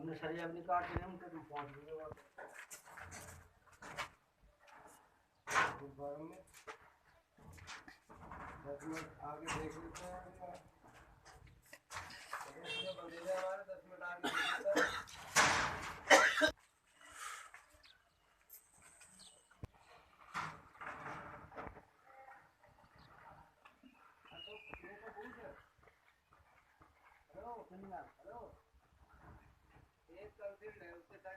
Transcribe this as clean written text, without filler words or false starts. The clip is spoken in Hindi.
अपने सरिया अपनी काट के हम तक पहुंच गए और दोबारा में 10 मिनट आगे देख लेते हैं बंदे हमारे 10 मिनट आगे देख लेते हैं। हेलो हेलो एक कल दिन है उसके